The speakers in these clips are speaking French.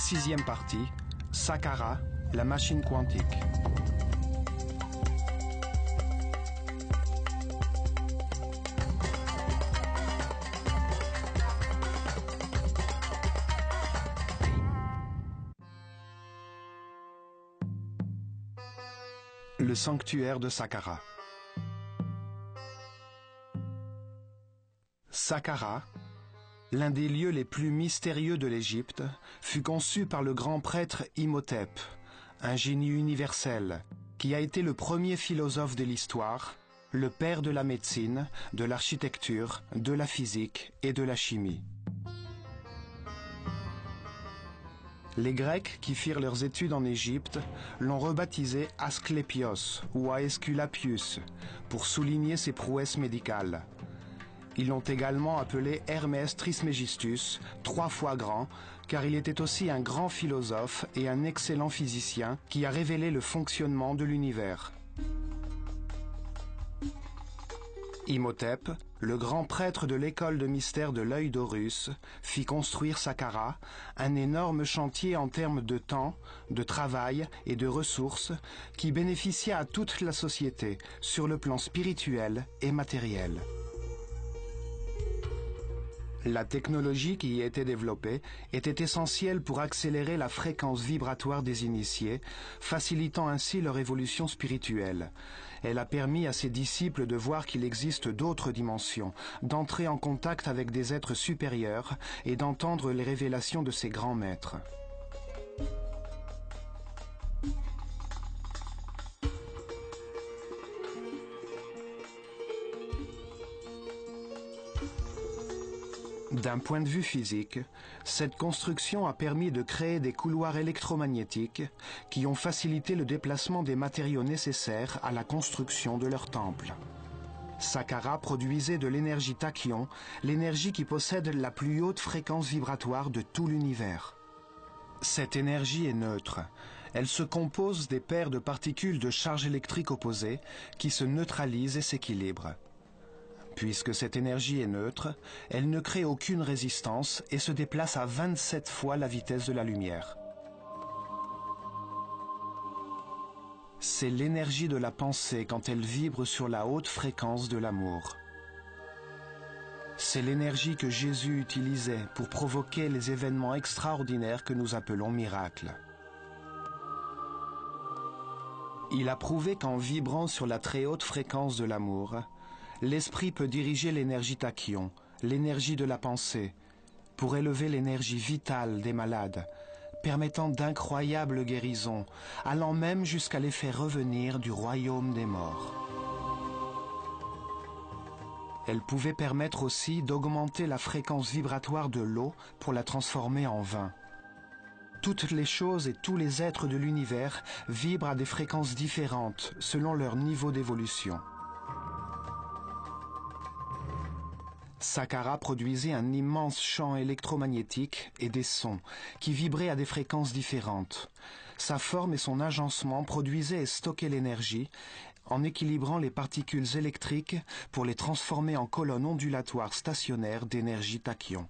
Sixième partie, Saqqara, la machine quantique. Le sanctuaire de Saqqara. Saqqara, l'un des lieux les plus mystérieux de l'Égypte, fut conçu par le grand prêtre Imhotep, un génie universel, qui a été le premier philosophe de l'histoire, le père de la médecine, de l'architecture, de la physique et de la chimie. Les Grecs qui firent leurs études en Égypte l'ont rebaptisé Asclépios ou Aesculapius pour souligner ses prouesses médicales. Ils l'ont également appelé Hermès Trismégistus, 3 fois grand, car il était aussi un grand philosophe et un excellent physicien qui a révélé le fonctionnement de l'univers. Imhotep, le grand prêtre de l'école de mystère de l'œil d'Horus, fit construire Saqqara, un énorme chantier en termes de temps, de travail et de ressources qui bénéficia à toute la société sur le plan spirituel et matériel. La technologie qui y était développée était essentielle pour accélérer la fréquence vibratoire des initiés, facilitant ainsi leur évolution spirituelle. Elle a permis à ses disciples de voir qu'il existe d'autres dimensions, d'entrer en contact avec des êtres supérieurs et d'entendre les révélations de ces grands maîtres. D'un point de vue physique, cette construction a permis de créer des couloirs électromagnétiques qui ont facilité le déplacement des matériaux nécessaires à la construction de leur temple. Saqqara produisait de l'énergie tachyon, l'énergie qui possède la plus haute fréquence vibratoire de tout l'univers. Cette énergie est neutre. Elle se compose des paires de particules de charge électrique opposées qui se neutralisent et s'équilibrent. Puisque cette énergie est neutre, elle ne crée aucune résistance et se déplace à 27 fois la vitesse de la lumière. C'est l'énergie de la pensée quand elle vibre sur la haute fréquence de l'amour. C'est l'énergie que Jésus utilisait pour provoquer les événements extraordinaires que nous appelons miracles. Il a prouvé qu'en vibrant sur la très haute fréquence de l'amour, l'esprit peut diriger l'énergie tachyon, l'énergie de la pensée, pour élever l'énergie vitale des malades, permettant d'incroyables guérisons, allant même jusqu'à les faire revenir du royaume des morts. Elle pouvait permettre aussi d'augmenter la fréquence vibratoire de l'eau pour la transformer en vin. Toutes les choses et tous les êtres de l'univers vibrent à des fréquences différentes selon leur niveau d'évolution. Saqqara produisait un immense champ électromagnétique et des sons qui vibraient à des fréquences différentes. Sa forme et son agencement produisaient et stockaient l'énergie en équilibrant les particules électriques pour les transformer en colonnes ondulatoires stationnaires d'énergie tachyon.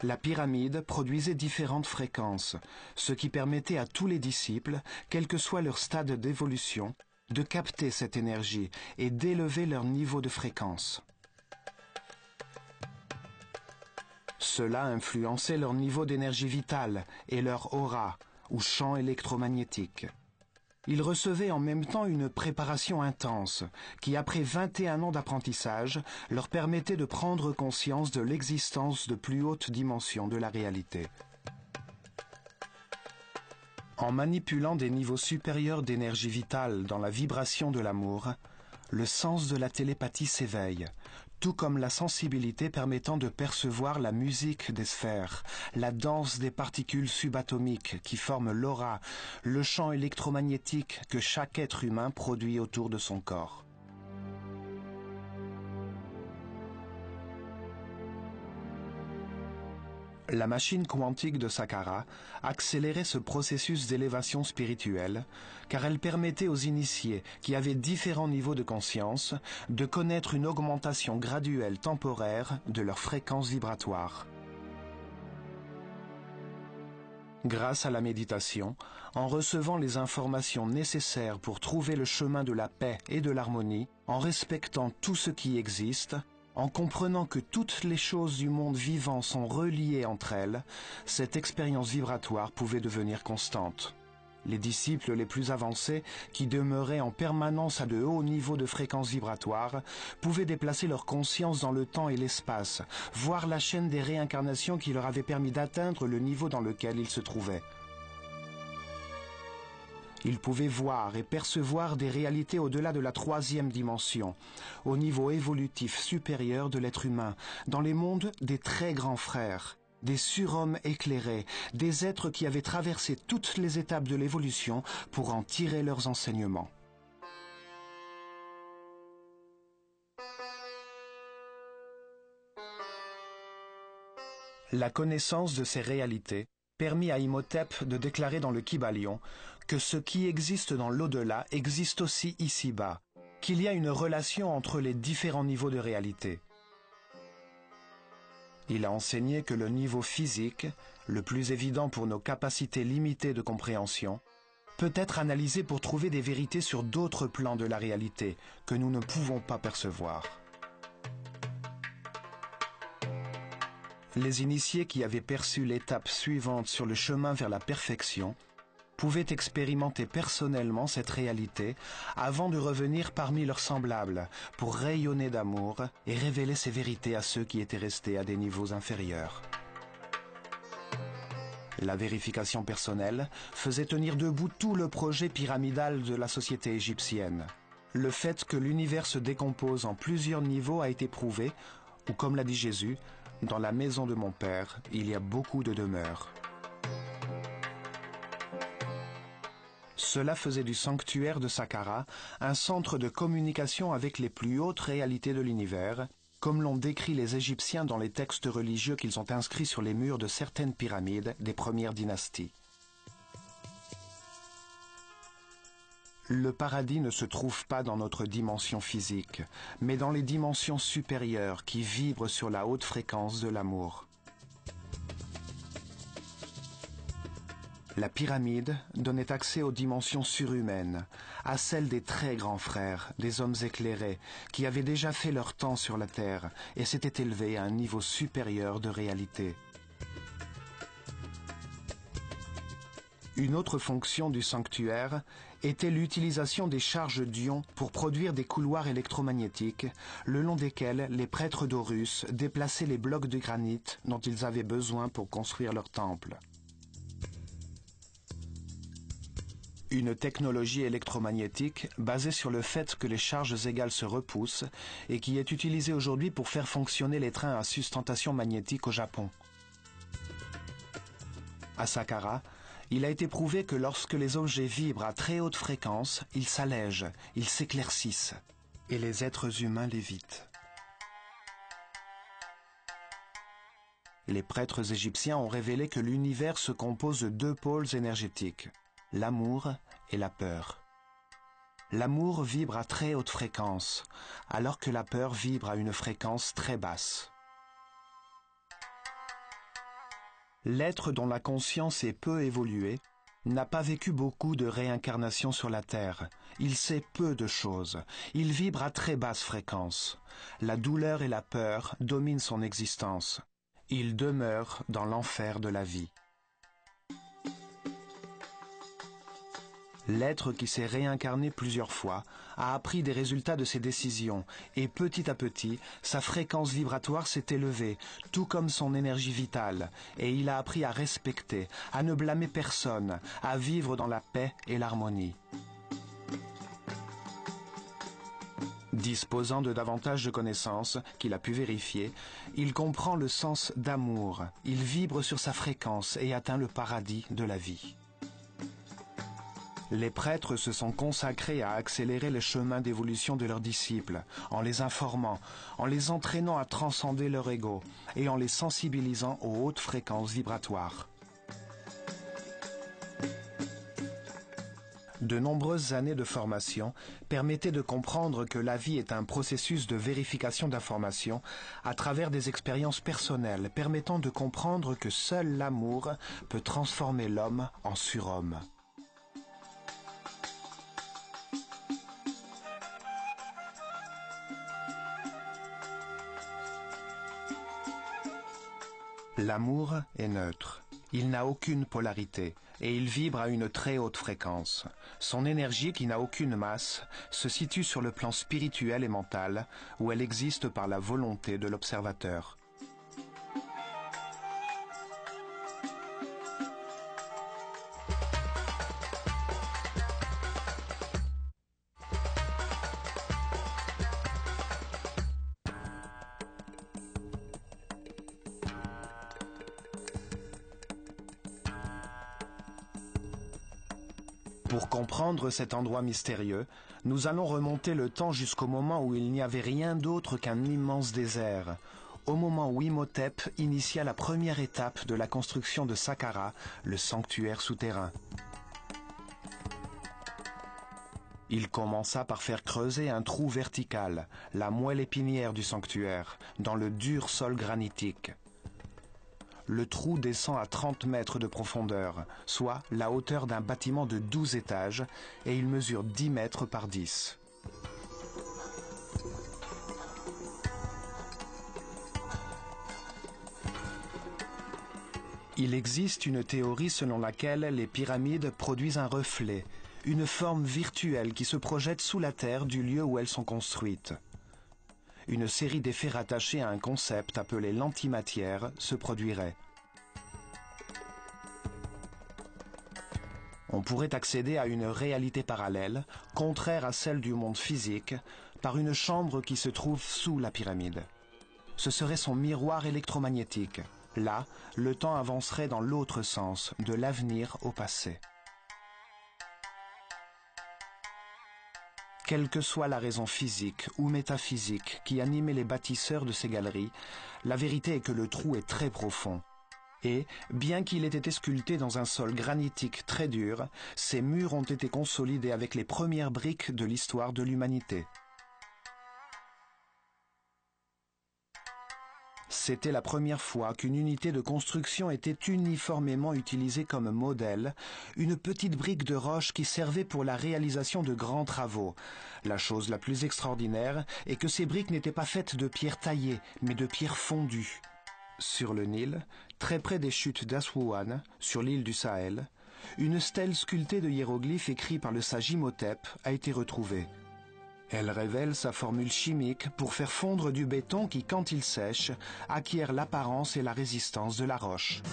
La pyramide produisait différentes fréquences, ce qui permettait à tous les disciples, quel que soit leur stade d'évolution, de capter cette énergie et d'élever leur niveau de fréquence. Cela influençait leur niveau d'énergie vitale et leur aura, ou champ électromagnétique. Ils recevaient en même temps une préparation intense qui, après 21 ans d'apprentissage, leur permettait de prendre conscience de l'existence de plus hautes dimensions de la réalité. En manipulant des niveaux supérieurs d'énergie vitale dans la vibration de l'amour, le sens de la télépathie s'éveille, tout comme la sensibilité permettant de percevoir la musique des sphères, la danse des particules subatomiques qui forment l'aura, le champ électromagnétique que chaque être humain produit autour de son corps. La machine quantique de Saqqara accélérait ce processus d'élévation spirituelle, car elle permettait aux initiés, qui avaient différents niveaux de conscience, de connaître une augmentation graduelle temporaire de leur fréquence vibratoire. Grâce à la méditation, en recevant les informations nécessaires pour trouver le chemin de la paix et de l'harmonie, en respectant tout ce qui existe, en comprenant que toutes les choses du monde vivant sont reliées entre elles, cette expérience vibratoire pouvait devenir constante. Les disciples les plus avancés, qui demeuraient en permanence à de hauts niveaux de fréquence vibratoire, pouvaient déplacer leur conscience dans le temps et l'espace, voir la chaîne des réincarnations qui leur avait permis d'atteindre le niveau dans lequel ils se trouvaient. Ils pouvaient voir et percevoir des réalités au-delà de la troisième dimension, au niveau évolutif supérieur de l'être humain, dans les mondes des très grands frères, des surhommes éclairés, des êtres qui avaient traversé toutes les étapes de l'évolution pour en tirer leurs enseignements. La connaissance de ces réalités permit à Imhotep de déclarer dans le Kybalion que ce qui existe dans l'au-delà existe aussi ici-bas, qu'il y a une relation entre les différents niveaux de réalité. Il a enseigné que le niveau physique, le plus évident pour nos capacités limitées de compréhension, peut être analysé pour trouver des vérités sur d'autres plans de la réalité que nous ne pouvons pas percevoir. Les initiés qui avaient perçu l'étape suivante sur le chemin vers la perfection pouvaient expérimenter personnellement cette réalité avant de revenir parmi leurs semblables pour rayonner d'amour et révéler ces vérités à ceux qui étaient restés à des niveaux inférieurs. La vérification personnelle faisait tenir debout tout le projet pyramidal de la société égyptienne. Le fait que l'univers se décompose en plusieurs niveaux a été prouvé, ou comme l'a dit Jésus, dans la maison de mon Père, il y a beaucoup de demeures. Cela faisait du sanctuaire de Saqqara un centre de communication avec les plus hautes réalités de l'univers, comme l'ont décrit les Égyptiens dans les textes religieux qu'ils ont inscrits sur les murs de certaines pyramides des premières dynasties. Le paradis ne se trouve pas dans notre dimension physique, mais dans les dimensions supérieures qui vibrent sur la haute fréquence de l'amour. La pyramide donnait accès aux dimensions surhumaines, à celles des très grands frères, des hommes éclairés, qui avaient déjà fait leur temps sur la terre et s'étaient élevés à un niveau supérieur de réalité. Une autre fonction du sanctuaire était l'utilisation des charges d'ions pour produire des couloirs électromagnétiques, le long desquels les prêtres d'Horus déplaçaient les blocs de granit dont ils avaient besoin pour construire leur temple. Une technologie électromagnétique basée sur le fait que les charges égales se repoussent et qui est utilisée aujourd'hui pour faire fonctionner les trains à sustentation magnétique au Japon. À Saqqara, il a été prouvé que lorsque les objets vibrent à très haute fréquence, ils s'allègent, ils s'éclaircissent, et les êtres humains l'évitent. Les prêtres égyptiens ont révélé que l'univers se compose de deux pôles énergétiques, l'amour et la peur. L'amour vibre à très haute fréquence, alors que la peur vibre à une fréquence très basse. L'être dont la conscience est peu évoluée n'a pas vécu beaucoup de réincarnations sur la Terre. Il sait peu de choses. Il vibre à très basse fréquence. La douleur et la peur dominent son existence. Il demeure dans l'enfer de la vie. L'être qui s'est réincarné plusieurs fois a appris des résultats de ses décisions et petit à petit, sa fréquence vibratoire s'est élevée, tout comme son énergie vitale, et il a appris à respecter, à ne blâmer personne, à vivre dans la paix et l'harmonie. Disposant de davantage de connaissances qu'il a pu vérifier, il comprend le sens d'amour, il vibre sur sa fréquence et atteint le paradis de la vie. Les prêtres se sont consacrés à accélérer le chemin d'évolution de leurs disciples, en les informant, en les entraînant à transcender leur ego et en les sensibilisant aux hautes fréquences vibratoires. De nombreuses années de formation permettaient de comprendre que la vie est un processus de vérification d'informations à travers des expériences personnelles permettant de comprendre que seul l'amour peut transformer l'homme en surhomme. L'amour est neutre. Il n'a aucune polarité et il vibre à une très haute fréquence. Son énergie, qui n'a aucune masse, se situe sur le plan spirituel et mental, où elle existe par la volonté de l'observateur. Pour comprendre cet endroit mystérieux, nous allons remonter le temps jusqu'au moment où il n'y avait rien d'autre qu'un immense désert, au moment où Imhotep initia la première étape de la construction de Saqqara, le sanctuaire souterrain. Il commença par faire creuser un trou vertical, la moelle épinière du sanctuaire, dans le dur sol granitique. Le trou descend à 30 mètres de profondeur, soit la hauteur d'un bâtiment de 12 étages, et il mesure 10 mètres par 10. Il existe une théorie selon laquelle les pyramides produisent un reflet, une forme virtuelle qui se projette sous la terre du lieu où elles sont construites. Une série d'effets rattachés à un concept appelé l'antimatière se produirait. On pourrait accéder à une réalité parallèle, contraire à celle du monde physique, par une chambre qui se trouve sous la pyramide. Ce serait son miroir électromagnétique. Là, le temps avancerait dans l'autre sens, de l'avenir au passé. Quelle que soit la raison physique ou métaphysique qui animait les bâtisseurs de ces galeries, la vérité est que le trou est très profond. Et, bien qu'il ait été sculpté dans un sol granitique très dur, ces murs ont été consolidés avec les premières briques de l'histoire de l'humanité. C'était la première fois qu'une unité de construction était uniformément utilisée comme modèle, une petite brique de roche qui servait pour la réalisation de grands travaux. La chose la plus extraordinaire est que ces briques n'étaient pas faites de pierres taillées, mais de pierres fondues. Sur le Nil, très près des chutes d'Aswan, sur l'île du Sahel, une stèle sculptée de hiéroglyphes écrits par le sage Imhotep a été retrouvée. Elle révèle sa formule chimique pour faire fondre du béton qui, quand il sèche, acquiert l'apparence et la résistance de la roche.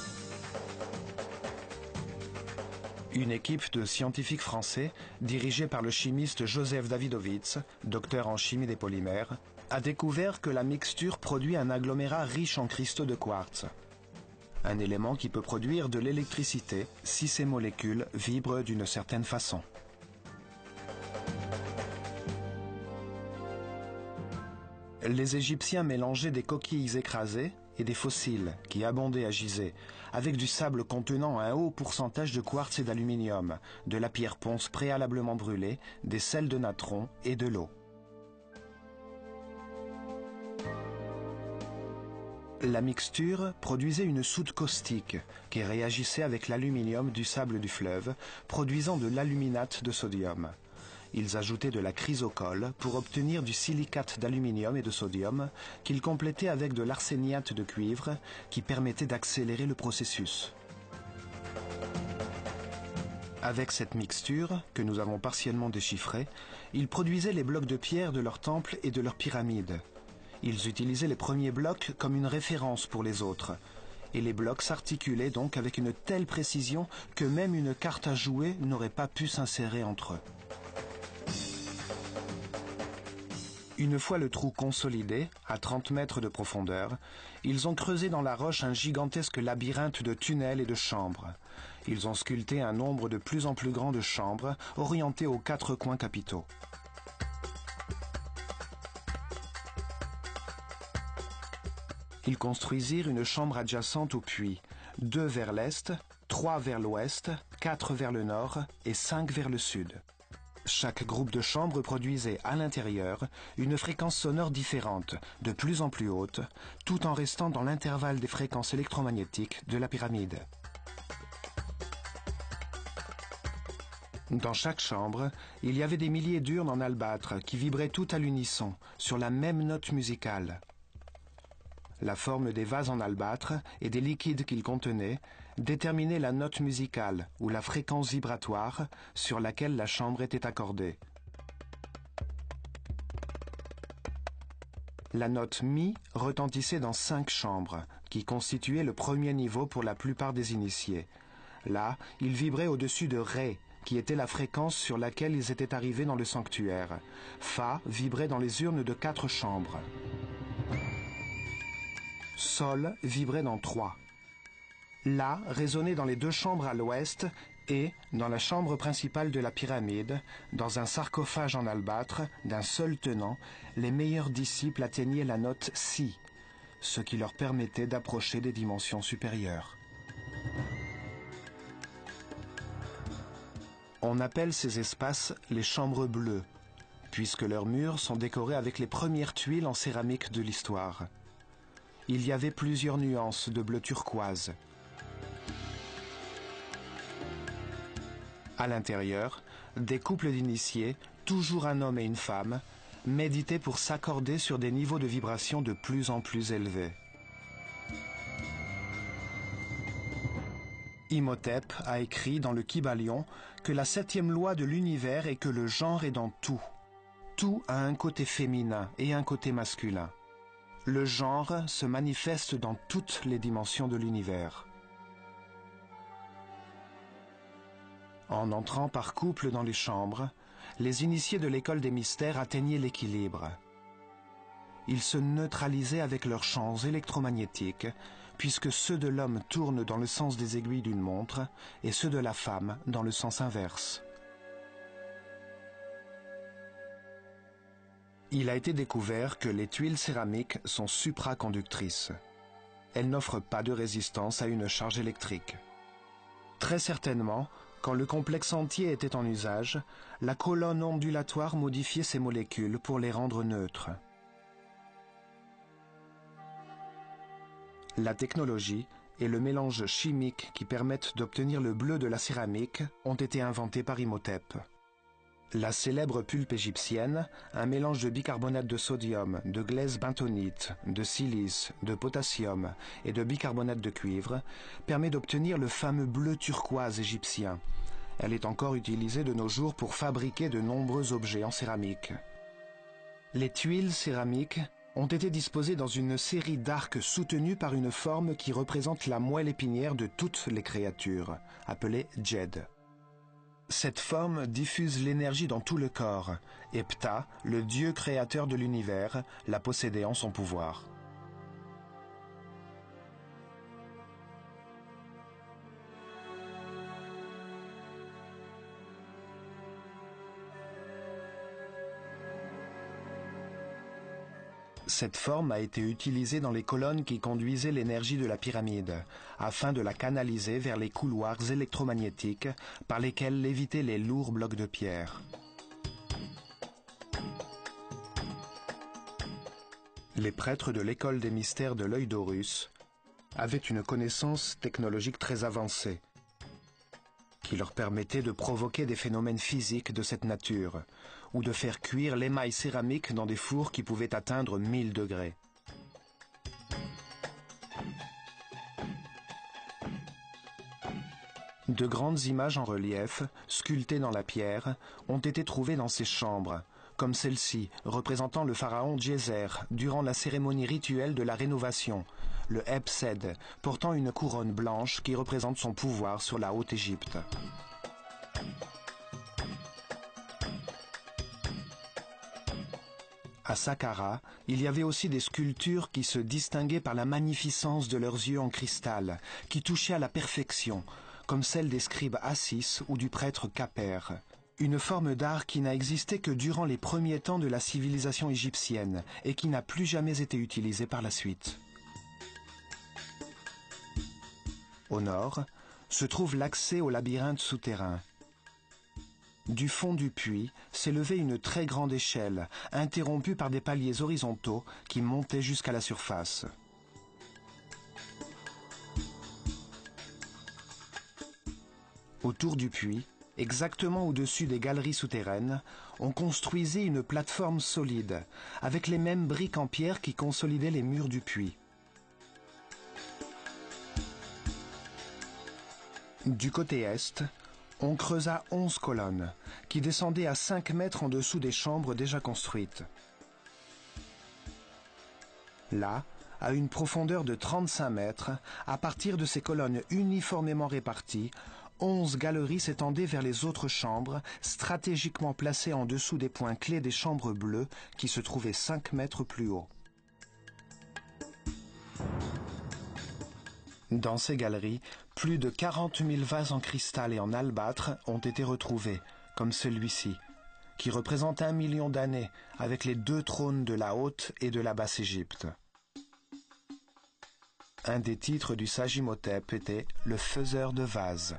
Une équipe de scientifiques français, dirigée par le chimiste Joseph Davidovits, docteur en chimie des polymères, a découvert que la mixture produit un agglomérat riche en cristaux de quartz. Un élément qui peut produire de l'électricité si ses molécules vibrent d'une certaine façon. Les Égyptiens mélangeaient des coquilles écrasées et des fossiles qui abondaient à Gizeh, avec du sable contenant un haut pourcentage de quartz et d'aluminium, de la pierre ponce préalablement brûlée, des sels de natron et de l'eau. La mixture produisait une soude caustique qui réagissait avec l'aluminium du sable du fleuve, produisant de l'aluminate de sodium. Ils ajoutaient de la chrysocole pour obtenir du silicate d'aluminium et de sodium qu'ils complétaient avec de l'arséniate de cuivre qui permettait d'accélérer le processus. Avec cette mixture, que nous avons partiellement déchiffrée, ils produisaient les blocs de pierre de leurs temples et de leurs pyramides. Ils utilisaient les premiers blocs comme une référence pour les autres. Et les blocs s'articulaient donc avec une telle précision que même une carte à jouer n'aurait pas pu s'insérer entre eux. Une fois le trou consolidé, à 30 mètres de profondeur, ils ont creusé dans la roche un gigantesque labyrinthe de tunnels et de chambres. Ils ont sculpté un nombre de plus en plus grand de chambres, orientées aux 4 coins capitaux. Ils construisirent une chambre adjacente au puits, 2 vers l'est 3 vers l'ouest, 4 vers le nord et 5 vers le sud. Chaque groupe de chambres produisait à l'intérieur une fréquence sonore différente, de plus en plus haute, tout en restant dans l'intervalle des fréquences électromagnétiques de la pyramide. Dans chaque chambre, il y avait des milliers d'urnes en albâtre qui vibraient toutes à l'unisson, sur la même note musicale. La forme des vases en albâtre et des liquides qu'ils contenaient déterminait la note musicale ou la fréquence vibratoire sur laquelle la chambre était accordée. La note Mi retentissait dans 5 chambres, qui constituaient le premier niveau pour la plupart des initiés. Là, il vibrait au-dessus de Ré, qui était la fréquence sur laquelle ils étaient arrivés dans le sanctuaire. Fa vibrait dans les urnes de 4 chambres. Sol vibrait dans 3. La résonnait dans les 2 chambres à l'ouest et, dans la chambre principale de la pyramide, dans un sarcophage en albâtre d'un seul tenant, les meilleurs disciples atteignaient la note Si, ce qui leur permettait d'approcher des dimensions supérieures. On appelle ces espaces les chambres bleues, puisque leurs murs sont décorés avec les premières tuiles en céramique de l'histoire. Il y avait plusieurs nuances de bleu turquoise. À l'intérieur, des couples d'initiés, toujours un homme et une femme, méditaient pour s'accorder sur des niveaux de vibration de plus en plus élevés. Imhotep a écrit dans le Kybalion que la 7e loi de l'univers est que le genre est dans tout. Tout a un côté féminin et un côté masculin. Le genre se manifeste dans toutes les dimensions de l'univers. En entrant par couple dans les chambres, les initiés de l'école des mystères atteignaient l'équilibre. Ils se neutralisaient avec leurs champs électromagnétiques, puisque ceux de l'homme tournent dans le sens des aiguilles d'une montre et ceux de la femme dans le sens inverse. Il a été découvert que les tuiles céramiques sont supraconductrices. Elles n'offrent pas de résistance à une charge électrique. Très certainement, quand le complexe entier était en usage, la colonne ondulatoire modifiait ces molécules pour les rendre neutres. La technologie et le mélange chimique qui permettent d'obtenir le bleu de la céramique ont été inventés par Imhotep. La célèbre pulpe égyptienne, un mélange de bicarbonate de sodium, de glaise bentonite, de silice, de potassium et de bicarbonate de cuivre, permet d'obtenir le fameux bleu turquoise égyptien. Elle est encore utilisée de nos jours pour fabriquer de nombreux objets en céramique. Les tuiles céramiques ont été disposées dans une série d'arcs soutenus par une forme qui représente la moelle épinière de toutes les créatures, appelée Djed. Cette forme diffuse l'énergie dans tout le corps, et Ptah, le dieu créateur de l'univers, l'a possédée en son pouvoir. Cette forme a été utilisée dans les colonnes qui conduisaient l'énergie de la pyramide, afin de la canaliser vers les couloirs électromagnétiques par lesquels lévitaient les lourds blocs de pierre. Les prêtres de l'école des mystères de l'œil d'Horus avaient une connaissance technologique très avancée, qui leur permettait de provoquer des phénomènes physiques de cette nature, ou de faire cuire l'émail céramique dans des fours qui pouvaient atteindre 1000 degrés. De grandes images en relief, sculptées dans la pierre, ont été trouvées dans ces chambres, comme celle-ci, représentant le pharaon Djéser durant la cérémonie rituelle de la rénovation, le Hebsed, portant une couronne blanche qui représente son pouvoir sur la Haute-Égypte. À Saqqara, il y avait aussi des sculptures qui se distinguaient par la magnificence de leurs yeux en cristal, qui touchaient à la perfection, comme celle des scribes Assis ou du prêtre Khapère. Une forme d'art qui n'a existé que durant les premiers temps de la civilisation égyptienne et qui n'a plus jamais été utilisée par la suite. Au nord, se trouve l'accès au labyrinthe souterrain. Du fond du puits s'élevait une très grande échelle, interrompue par des paliers horizontaux qui montaient jusqu'à la surface. Autour du puits, exactement au-dessus des galeries souterraines, on construisait une plateforme solide, avec les mêmes briques en pierre qui consolidaient les murs du puits. Du côté est, on creusa 11 colonnes, qui descendaient à 5 mètres en dessous des chambres déjà construites. Là, à une profondeur de 35 mètres, à partir de ces colonnes uniformément réparties, 11 galeries s'étendaient vers les autres chambres, stratégiquement placées en dessous des points clés des chambres bleues qui se trouvaient 5 mètres plus haut. Dans ces galeries, plus de 40 000 vases en cristal et en albâtre ont été retrouvés, comme celui-ci, qui représente 1 million d'années avec les 2 trônes de la Haute et de la Basse Égypte. Un des titres du sage Imhotep était « le faiseur de vases ».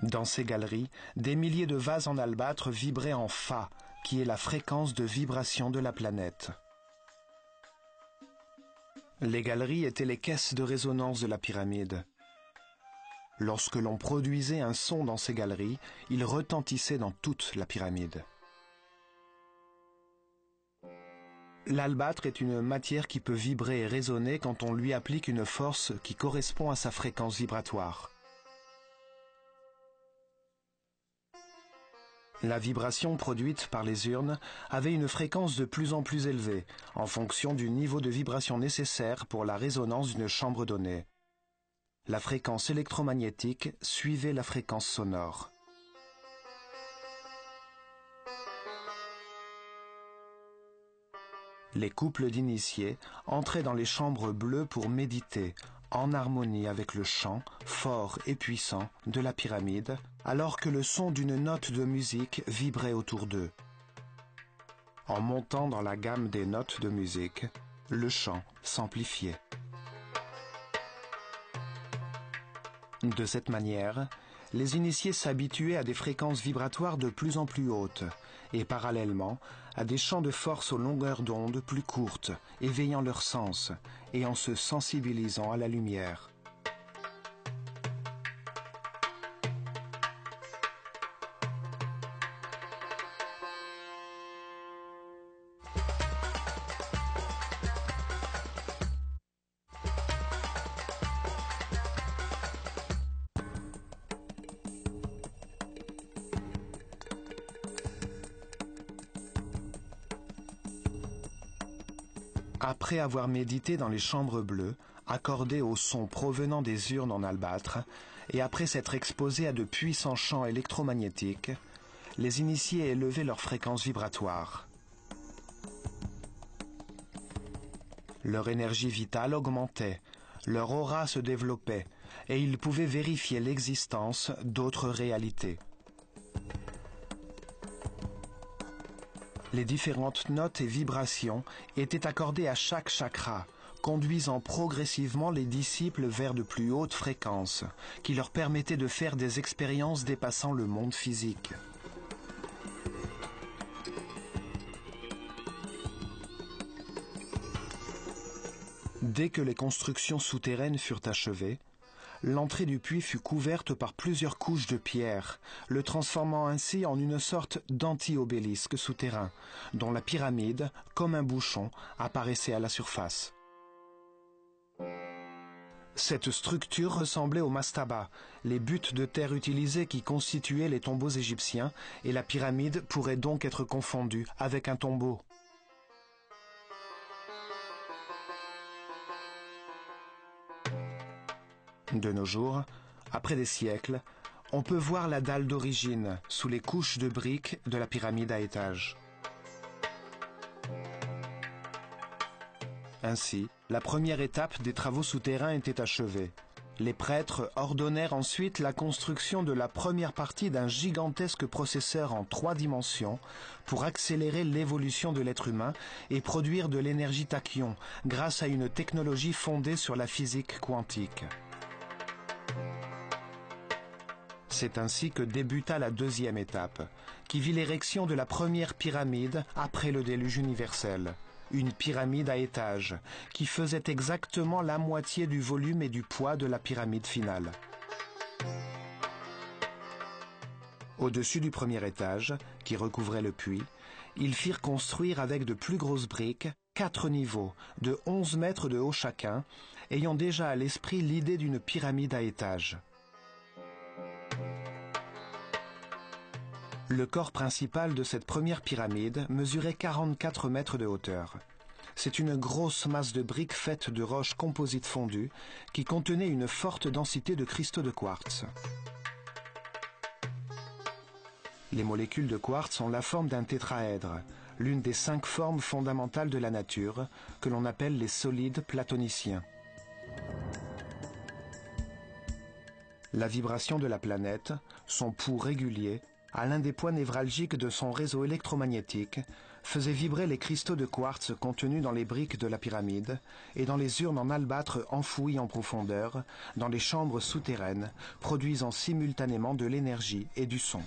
Dans ces galeries, des milliers de vases en albâtre vibraient en Fa, qui est la fréquence de vibration de la planète. Les galeries étaient les caisses de résonance de la pyramide. Lorsque l'on produisait un son dans ces galeries, il retentissait dans toute la pyramide. L'albâtre est une matière qui peut vibrer et résonner quand on lui applique une force qui correspond à sa fréquence vibratoire. La vibration produite par les urnes avait une fréquence de plus en plus élevée, en fonction du niveau de vibration nécessaire pour la résonance d'une chambre donnée. La fréquence électromagnétique suivait la fréquence sonore. Les couples d'initiés entraient dans les chambres bleues pour méditer, en harmonie avec le chant, fort et puissant, de la pyramide, alors que le son d'une note de musique vibrait autour d'eux. En montant dans la gamme des notes de musique, le chant s'amplifiait. De cette manière, les initiés s'habituaient à des fréquences vibratoires de plus en plus hautes et parallèlement à des champs de force aux longueurs d'onde plus courtes, éveillant leurs sens et en se sensibilisant à la lumière. Après avoir médité dans les chambres bleues, accordées au son provenant des urnes en albâtre, et après s'être exposés à de puissants champs électromagnétiques, les initiés élevaient leur fréquence vibratoire. Leur énergie vitale augmentait, leur aura se développait, et ils pouvaient vérifier l'existence d'autres réalités. Les différentes notes et vibrations étaient accordées à chaque chakra, conduisant progressivement les disciples vers de plus hautes fréquences, qui leur permettaient de faire des expériences dépassant le monde physique. Dès que les constructions souterraines furent achevées, l'entrée du puits fut couverte par plusieurs couches de pierre, le transformant ainsi en une sorte d'anti-obélisque souterrain, dont la pyramide, comme un bouchon, apparaissait à la surface. Cette structure ressemblait au mastaba, les buttes de terre utilisées qui constituaient les tombeaux égyptiens, et la pyramide pourrait donc être confondue avec un tombeau. De nos jours, après des siècles, on peut voir la dalle d'origine sous les couches de briques de la pyramide à étages. Ainsi, la première étape des travaux souterrains était achevée. Les prêtres ordonnèrent ensuite la construction de la première partie d'un gigantesque processeur en 3 dimensions pour accélérer l'évolution de l'être humain et produire de l'énergie tachyon grâce à une technologie fondée sur la physique quantique. C'est ainsi que débuta la deuxième étape, qui vit l'érection de la première pyramide après le déluge universel. Une pyramide à étages, qui faisait exactement la moitié du volume et du poids de la pyramide finale. Au-dessus du premier étage, qui recouvrait le puits, ils firent construire avec de plus grosses briques 4 niveaux, de 11 mètres de haut chacun, ayant déjà à l'esprit l'idée d'une pyramide à étages. Le corps principal de cette première pyramide mesurait 44 mètres de hauteur. C'est une grosse masse de briques faites de roches composites fondues qui contenait une forte densité de cristaux de quartz. Les molécules de quartz ont la forme d'un tétraèdre, l'une des 5 formes fondamentales de la nature, que l'on appelle les solides platoniciens. La vibration de la planète, son pouls régulier, à l'un des points névralgiques de son réseau électromagnétique, faisait vibrer les cristaux de quartz contenus dans les briques de la pyramide et dans les urnes en albâtre enfouies en profondeur, dans les chambres souterraines, produisant simultanément de l'énergie et du son.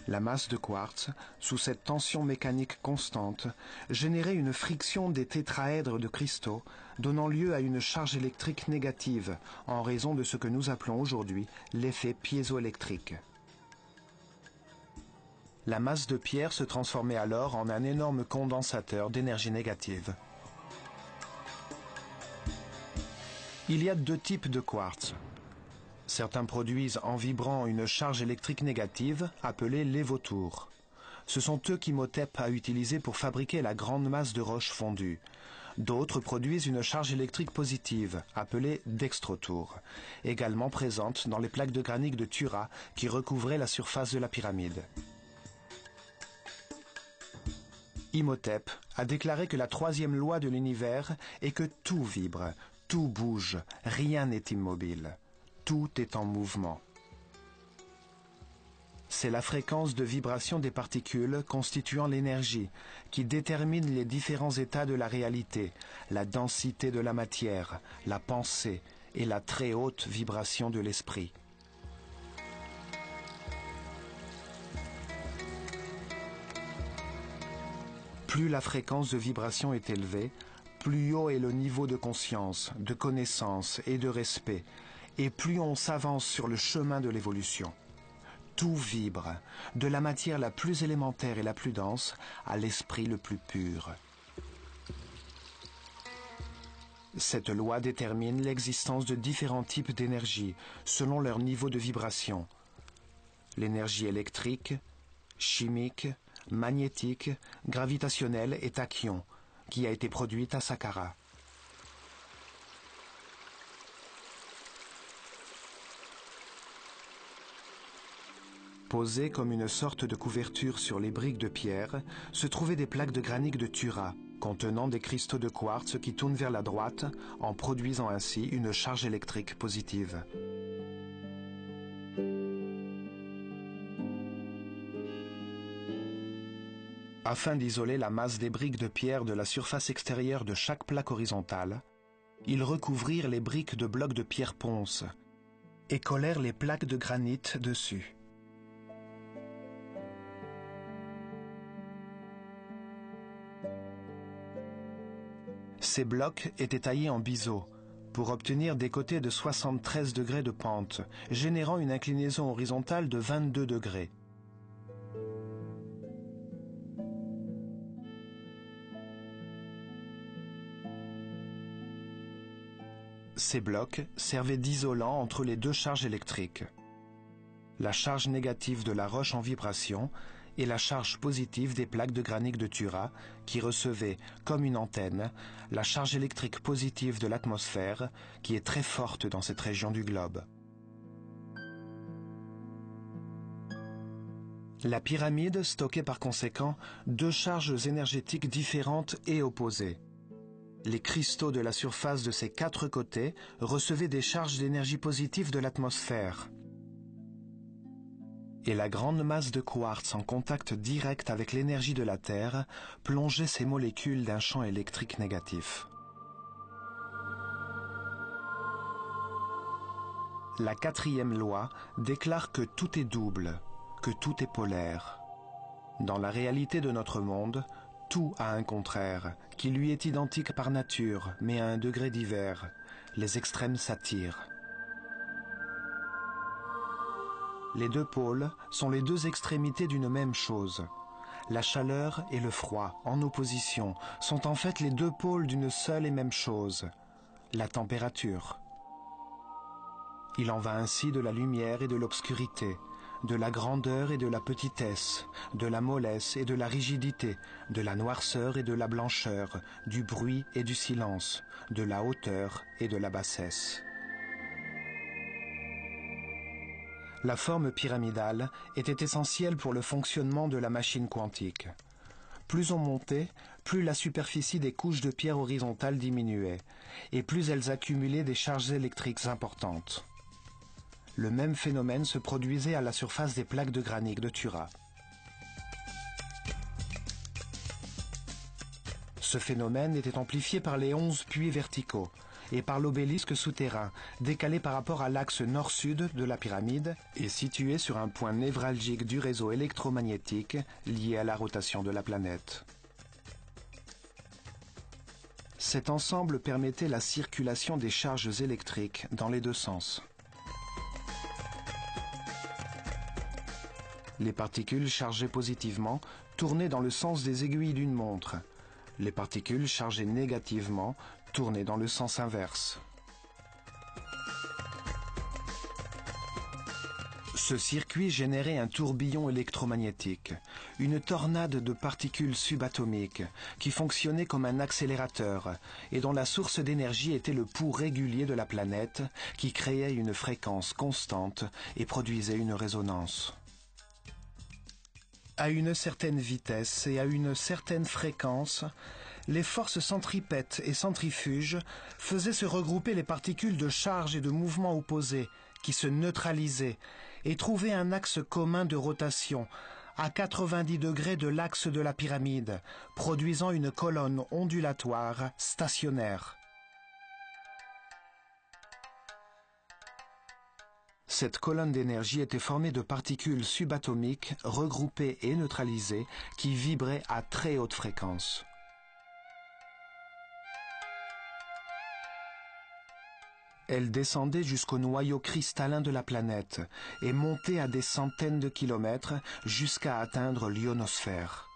La masse de quartz, sous cette tension mécanique constante, générait une friction des tétraèdres de cristaux, donnant lieu à une charge électrique négative, en raison de ce que nous appelons aujourd'hui l'effet piézoélectrique. La masse de pierre se transformait alors en un énorme condensateur d'énergie négative. Il y a 2 types de quartz. Certains produisent en vibrant une charge électrique négative, appelée lévotour. Ce sont eux qu'Imhotep a utilisé pour fabriquer la grande masse de roches fondues. D'autres produisent une charge électrique positive, appelée dextrotour, également présente dans les plaques de granit de Tura qui recouvraient la surface de la pyramide. Imhotep a déclaré que la 3e loi de l'univers est que tout vibre, tout bouge, rien n'est immobile. Tout est en mouvement. C'est la fréquence de vibration des particules constituant l'énergie qui détermine les différents états de la réalité, la densité de la matière, la pensée et la très haute vibration de l'esprit. Plus la fréquence de vibration est élevée, plus haut est le niveau de conscience, de connaissance et de respect, et plus on s'avance sur le chemin de l'évolution. Tout vibre, de la matière la plus élémentaire et la plus dense à l'esprit le plus pur. Cette loi détermine l'existence de différents types d'énergie selon leur niveau de vibration. L'énergie électrique, chimique, magnétique, gravitationnelle et tachyon, qui a été produite à Saqqara. Posées comme une sorte de couverture sur les briques de pierre, se trouvaient des plaques de granit de Tura, contenant des cristaux de quartz qui tournent vers la droite, en produisant ainsi une charge électrique positive. Afin d'isoler la masse des briques de pierre de la surface extérieure de chaque plaque horizontale, ils recouvrirent les briques de blocs de pierre ponce et collèrent les plaques de granit dessus. Ces blocs étaient taillés en biseau pour obtenir des côtés de 73 degrés de pente, générant une inclinaison horizontale de 22 degrés. Ces blocs servaient d'isolant entre les 2 charges électriques. La charge négative de la roche en vibration et la charge positive des plaques de granit de Tura qui recevaient, comme une antenne, la charge électrique positive de l'atmosphère qui est très forte dans cette région du globe. La pyramide stockait par conséquent 2 charges énergétiques différentes et opposées. Les cristaux de la surface de ces 4 côtés recevaient des charges d'énergie positive de l'atmosphère. Et la grande masse de quartz en contact direct avec l'énergie de la Terre plongeait ces molécules d'un champ électrique négatif. La 4e loi déclare que tout est double, que tout est polaire. Dans la réalité de notre monde, tout a un contraire, qui lui est identique par nature, mais à un degré divers. Les extrêmes s'attirent. Les 2 pôles sont les 2 extrémités d'une même chose. La chaleur et le froid, en opposition, sont en fait les 2 pôles d'une seule et même chose, la température. Il en va ainsi de la lumière et de l'obscurité, de la grandeur et de la petitesse, de la mollesse et de la rigidité, de la noirceur et de la blancheur, du bruit et du silence, de la hauteur et de la bassesse. La forme pyramidale était essentielle pour le fonctionnement de la machine quantique. Plus on montait, plus la superficie des couches de pierre horizontales diminuait, et plus elles accumulaient des charges électriques importantes. Le même phénomène se produisait à la surface des plaques de granit de Tura. Ce phénomène était amplifié par les 11 puits verticaux et par l'obélisque souterrain, décalé par rapport à l'axe nord-sud de la pyramide et situé sur un point névralgique du réseau électromagnétique lié à la rotation de la planète. Cet ensemble permettait la circulation des charges électriques dans les 2 sens. Les particules chargées positivement tournaient dans le sens des aiguilles d'une montre. Les particules chargées négativement tournaient dans le sens inverse. Ce circuit générait un tourbillon électromagnétique, une tornade de particules subatomiques qui fonctionnait comme un accélérateur et dont la source d'énergie était le pouls régulier de la planète qui créait une fréquence constante et produisait une résonance. À une certaine vitesse et à une certaine fréquence, les forces centripètes et centrifuges faisaient se regrouper les particules de charge et de mouvement opposés qui se neutralisaient et trouvaient un axe commun de rotation à 90 degrés de l'axe de la pyramide, produisant une colonne ondulatoire stationnaire. Cette colonne d'énergie était formée de particules subatomiques regroupées et neutralisées qui vibraient à très haute fréquence. Elles descendaient jusqu'au noyau cristallin de la planète et montaient à des centaines de kilomètres jusqu'à atteindre l'ionosphère.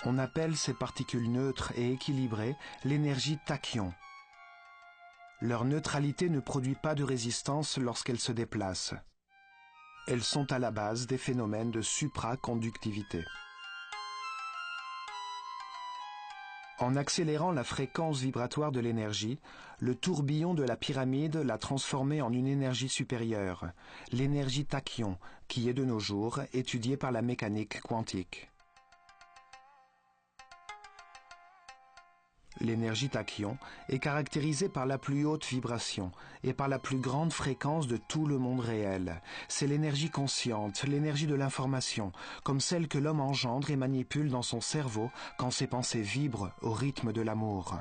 On appelle ces particules neutres et équilibrées l'énergie tachyon. Leur neutralité ne produit pas de résistance lorsqu'elles se déplacent. Elles sont à la base des phénomènes de supraconductivité. En accélérant la fréquence vibratoire de l'énergie, le tourbillon de la pyramide l'a transformée en une énergie supérieure, l'énergie tachyon, qui est de nos jours étudiée par la mécanique quantique. L'énergie tachyon est caractérisée par la plus haute vibration et par la plus grande fréquence de tout le monde réel. C'est l'énergie consciente, l'énergie de l'information, comme celle que l'homme engendre et manipule dans son cerveau quand ses pensées vibrent au rythme de l'amour.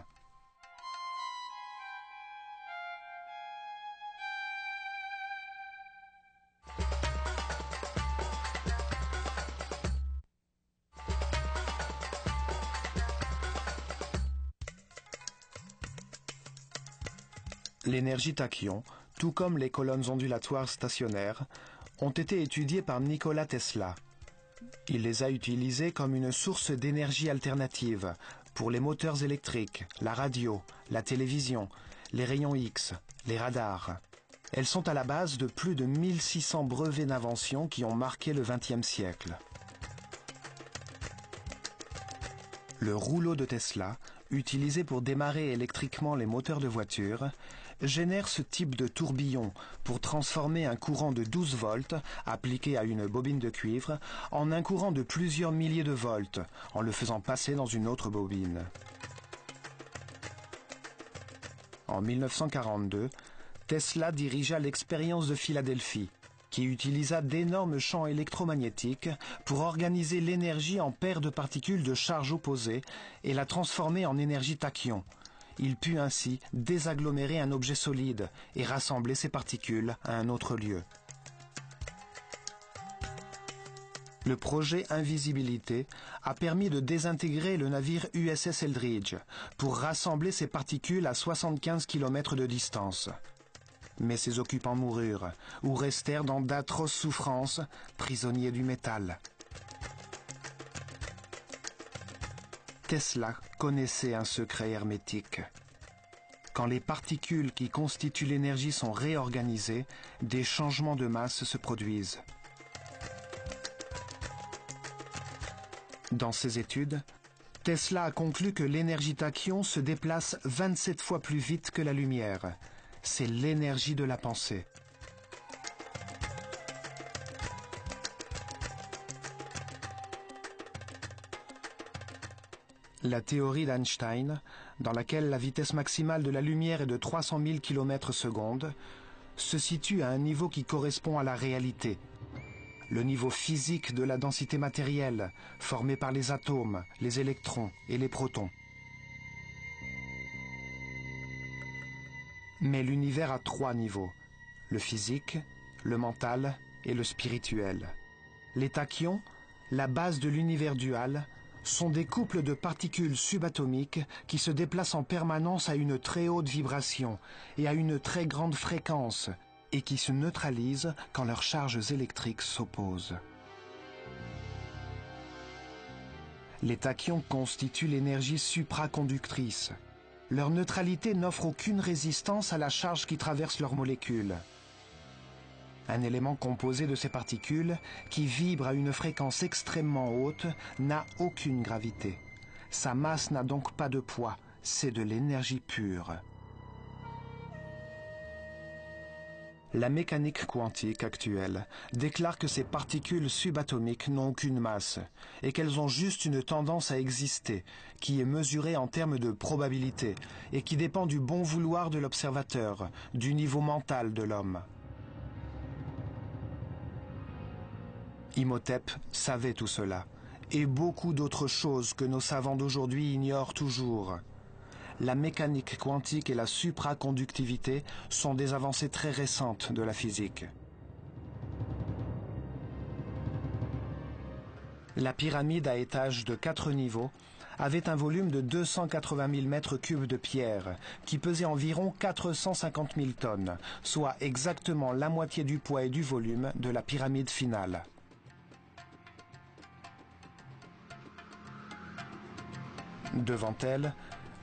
L'énergie tachyon, tout comme les colonnes ondulatoires stationnaires, ont été étudiées par Nikola Tesla. Il les a utilisées comme une source d'énergie alternative pour les moteurs électriques, la radio, la télévision, les rayons X, les radars. Elles sont à la base de plus de 1600 brevets d'invention qui ont marqué le XXe siècle. Le rouleau de Tesla, utilisé pour démarrer électriquement les moteurs de voiture, génère ce type de tourbillon pour transformer un courant de 12 volts appliqué à une bobine de cuivre en un courant de plusieurs milliers de volts en le faisant passer dans une autre bobine. En 1942, Tesla dirigea l'expérience de Philadelphie, qui utilisa d'énormes champs électromagnétiques pour organiser l'énergie en paires de particules de charge opposée et la transformer en énergie tachyon. Il put ainsi désagglomérer un objet solide et rassembler ces particules à un autre lieu. Le projet Invisibilité a permis de désintégrer le navire USS Eldridge pour rassembler ces particules à 75 km de distance. Mais ses occupants moururent ou restèrent dans d'atroces souffrances, prisonniers du métal. Tesla connaissait un secret hermétique. Quand les particules qui constituent l'énergie sont réorganisées, des changements de masse se produisent. Dans ses études, Tesla a conclu que l'énergie tachyon se déplace 27 fois plus vite que la lumière. C'est l'énergie de la pensée. La théorie d'Einstein, dans laquelle la vitesse maximale de la lumière est de 300 000 km/s, se situe à un niveau qui correspond à la réalité. Le niveau physique de la densité matérielle, formée par les atomes, les électrons et les protons. Mais l'univers a 3 niveaux, le physique, le mental et le spirituel. Les tachyons, la base de l'univers dual, sont des couples de particules subatomiques qui se déplacent en permanence à une très haute vibration et à une très grande fréquence et qui se neutralisent quand leurs charges électriques s'opposent. Les tachyons constituent l'énergie supraconductrice. Leur neutralité n'offre aucune résistance à la charge qui traverse leurs molécules. Un élément composé de ces particules, qui vibre à une fréquence extrêmement haute, n'a aucune gravité. Sa masse n'a donc pas de poids, c'est de l'énergie pure. La mécanique quantique actuelle déclare que ces particules subatomiques n'ont aucune masse et qu'elles ont juste une tendance à exister, qui est mesurée en termes de probabilité et qui dépend du bon vouloir de l'observateur, du niveau mental de l'homme. Imhotep savait tout cela, et beaucoup d'autres choses que nos savants d'aujourd'hui ignorent toujours. La mécanique quantique et la supraconductivité sont des avancées très récentes de la physique. La pyramide à étage de 4 niveaux avait un volume de 280 000 mètres cubes de pierre, qui pesait environ 450 000 tonnes, soit exactement la moitié du poids et du volume de la pyramide finale. Devant elle,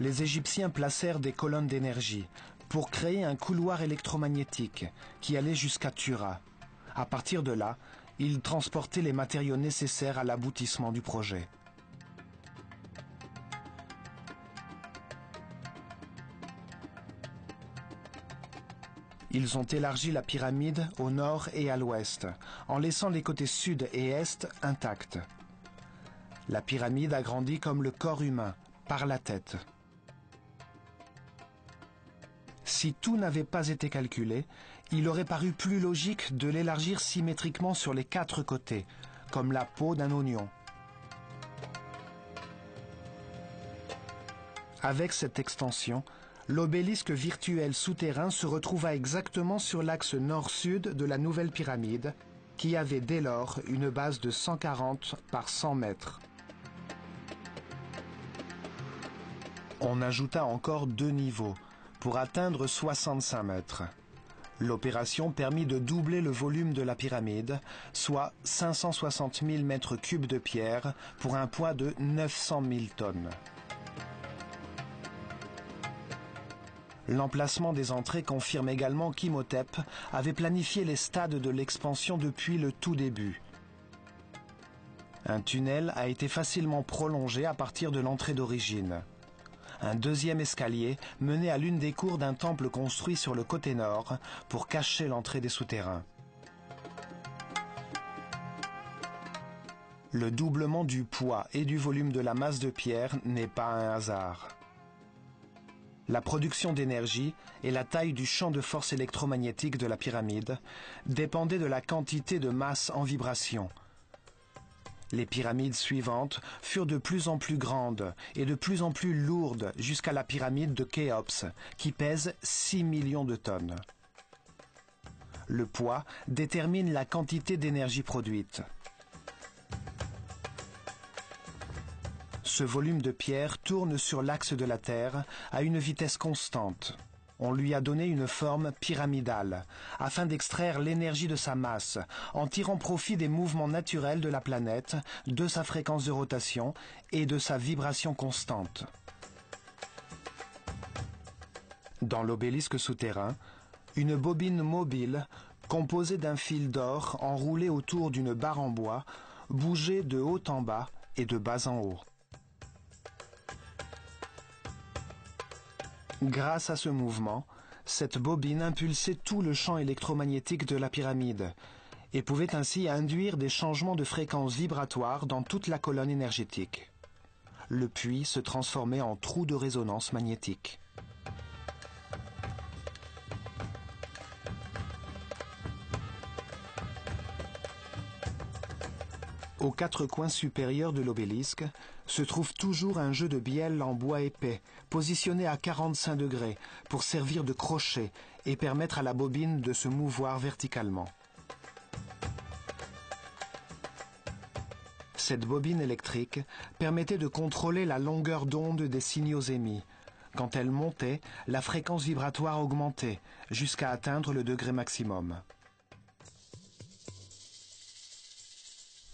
les Égyptiens placèrent des colonnes d'énergie pour créer un couloir électromagnétique qui allait jusqu'à Tura. À partir de là, ils transportaient les matériaux nécessaires à l'aboutissement du projet. Ils ont élargi la pyramide au nord et à l'ouest, en laissant les côtés sud et est intacts. La pyramide a grandi comme le corps humain, par la tête. Si tout n'avait pas été calculé, il aurait paru plus logique de l'élargir symétriquement sur les 4 côtés, comme la peau d'un oignon. Avec cette extension, l'obélisque virtuel souterrain se retrouva exactement sur l'axe nord-sud de la nouvelle pyramide, qui avait dès lors une base de 140 par 100 mètres. On ajouta encore 2 niveaux, pour atteindre 65 mètres. L'opération permit de doubler le volume de la pyramide, soit 560 000 mètres cubes de pierre pour un poids de 900 000 tonnes. L'emplacement des entrées confirme également qu'Imhotep avait planifié les stades de l'expansion depuis le tout début. Un tunnel a été facilement prolongé à partir de l'entrée d'origine. Un deuxième escalier menait à l'une des cours d'un temple construit sur le côté nord pour cacher l'entrée des souterrains. Le doublement du poids et du volume de la masse de pierre n'est pas un hasard. La production d'énergie et la taille du champ de force électromagnétique de la pyramide dépendaient de la quantité de masse en vibration. Les pyramides suivantes furent de plus en plus grandes et de plus en plus lourdes jusqu'à la pyramide de Khéops, qui pèse 6 millions de tonnes. Le poids détermine la quantité d'énergie produite. Ce volume de pierre tourne sur l'axe de la Terre à une vitesse constante. On lui a donné une forme pyramidale, afin d'extraire l'énergie de sa masse, en tirant profit des mouvements naturels de la planète, de sa fréquence de rotation et de sa vibration constante. Dans l'obélisque souterrain, une bobine mobile, composée d'un fil d'or enroulé autour d'une barre en bois, bougeait de haut en bas et de bas en haut. Grâce à ce mouvement, cette bobine impulsait tout le champ électromagnétique de la pyramide et pouvait ainsi induire des changements de fréquence vibratoire dans toute la colonne énergétique. Le puits se transformait en trou de résonance magnétique. Aux quatre coins supérieurs de l'obélisque se trouve toujours un jeu de bielle en bois épais, positionné à 45 degrés, pour servir de crochet et permettre à la bobine de se mouvoir verticalement. Cette bobine électrique permettait de contrôler la longueur d'onde des signaux émis. Quand elle montait, la fréquence vibratoire augmentait, jusqu'à atteindre le degré maximum.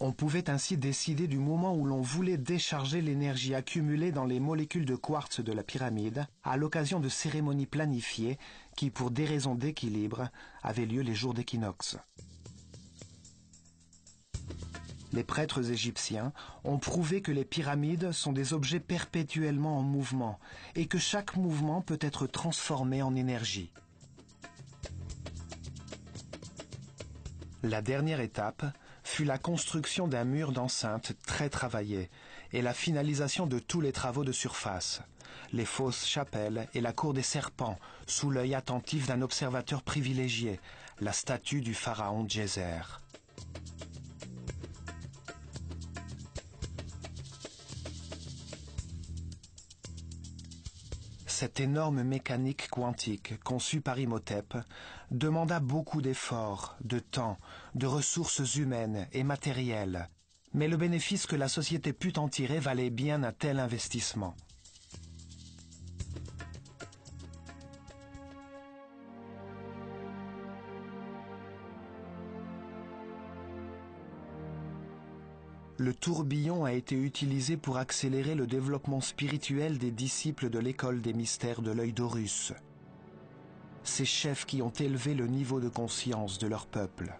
On pouvait ainsi décider du moment où l'on voulait décharger l'énergie accumulée dans les molécules de quartz de la pyramide à l'occasion de cérémonies planifiées qui, pour des raisons d'équilibre, avaient lieu les jours d'équinoxe. Les prêtres égyptiens ont prouvé que les pyramides sont des objets perpétuellement en mouvement et que chaque mouvement peut être transformé en énergie. La dernière étape fut la construction d'un mur d'enceinte très travaillé et la finalisation de tous les travaux de surface, les fausses chapelles et la cour des serpents, sous l'œil attentif d'un observateur privilégié, la statue du pharaon Djéser. Cette énorme mécanique quantique conçue par Imhotep demanda beaucoup d'efforts, de temps, de ressources humaines et matérielles, mais le bénéfice que la société put en tirer valait bien un tel investissement. Le tourbillon a été utilisé pour accélérer le développement spirituel des disciples de l'école des mystères de l'œil d'Horus. Ces chefs qui ont élevé le niveau de conscience de leur peuple.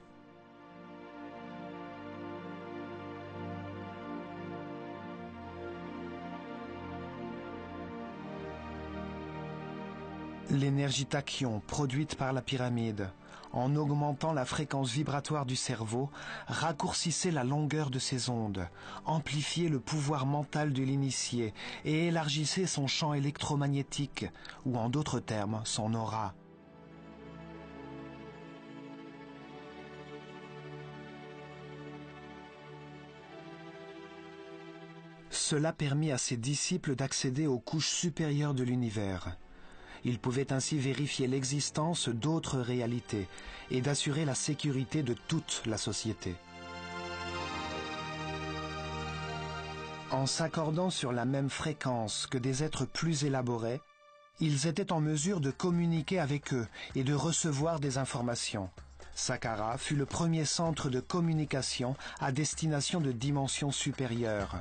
L'énergie tachyon produite par la pyramide, en augmentant la fréquence vibratoire du cerveau, raccourcissait la longueur de ses ondes, amplifiait le pouvoir mental de l'initié et élargissait son champ électromagnétique, ou en d'autres termes, son aura. Cela permit à ses disciples d'accéder aux couches supérieures de l'univers. Ils pouvaient ainsi vérifier l'existence d'autres réalités et d'assurer la sécurité de toute la société. En s'accordant sur la même fréquence que des êtres plus élaborés, ils étaient en mesure de communiquer avec eux et de recevoir des informations. Saqqara fut le premier centre de communication à destination de dimensions supérieures.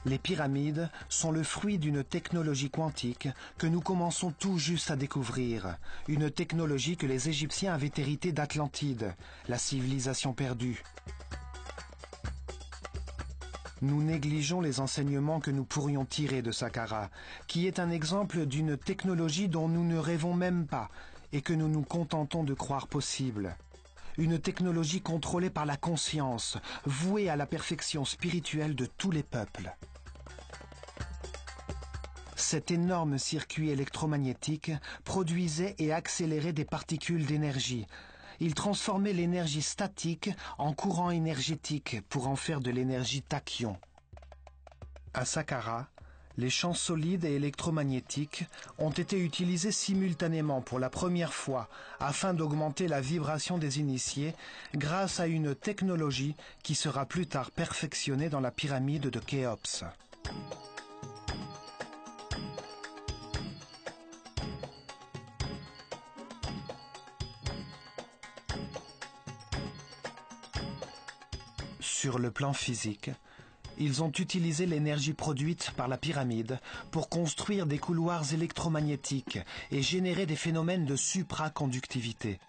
Les pyramides sont le fruit d'une technologie quantique que nous commençons tout juste à découvrir, une technologie que les Égyptiens avaient héritée d'Atlantide, la civilisation perdue. Nous négligeons les enseignements que nous pourrions tirer de Saqqara, qui est un exemple d'une technologie dont nous ne rêvons même pas et que nous nous contentons de croire possible. Une technologie contrôlée par la conscience, vouée à la perfection spirituelle de tous les peuples. Cet énorme circuit électromagnétique produisait et accélérait des particules d'énergie. Il transformait l'énergie statique en courant énergétique pour en faire de l'énergie tachyon. À Saqqara, les champs solides et électromagnétiques ont été utilisés simultanément pour la première fois afin d'augmenter la vibration des initiés grâce à une technologie qui sera plus tard perfectionnée dans la pyramide de Khéops. Sur le plan physique, ils ont utilisé l'énergie produite par la pyramide pour construire des couloirs électromagnétiques et générer des phénomènes de supraconductivité.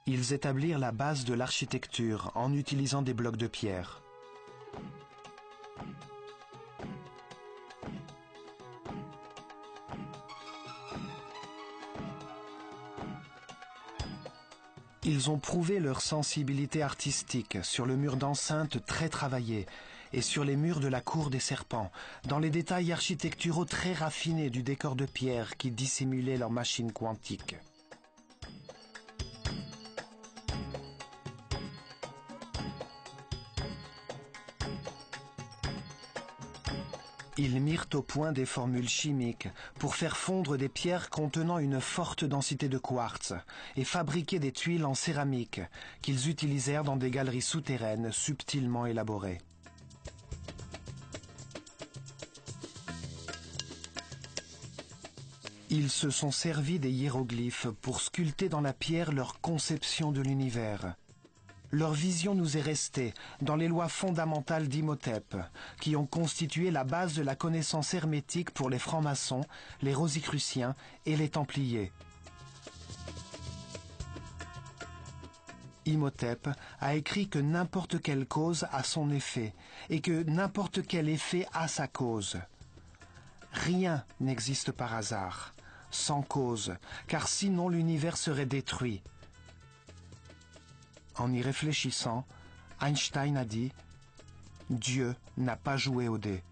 Ils établirent la base de l'architecture en utilisant des blocs de pierre. Ils ont prouvé leur sensibilité artistique sur le mur d'enceinte très travaillé et sur les murs de la cour des serpents, dans les détails architecturaux très raffinés du décor de pierre qui dissimulait leur machine quantique. Ils mirent au point des formules chimiques pour faire fondre des pierres contenant une forte densité de quartz et fabriquer des tuiles en céramique qu'ils utilisèrent dans des galeries souterraines subtilement élaborées. Ils se sont servis des hiéroglyphes pour sculpter dans la pierre leur conception de l'univers. Leur vision nous est restée dans les lois fondamentales d'Imhotep, qui ont constitué la base de la connaissance hermétique pour les francs-maçons, les rosicruciens et les templiers. Imhotep a écrit que n'importe quelle cause a son effet, et que n'importe quel effet a sa cause. Rien n'existe par hasard, sans cause, car sinon l'univers serait détruit. En y réfléchissant, Einstein a dit « Dieu n'a pas joué aux dés ».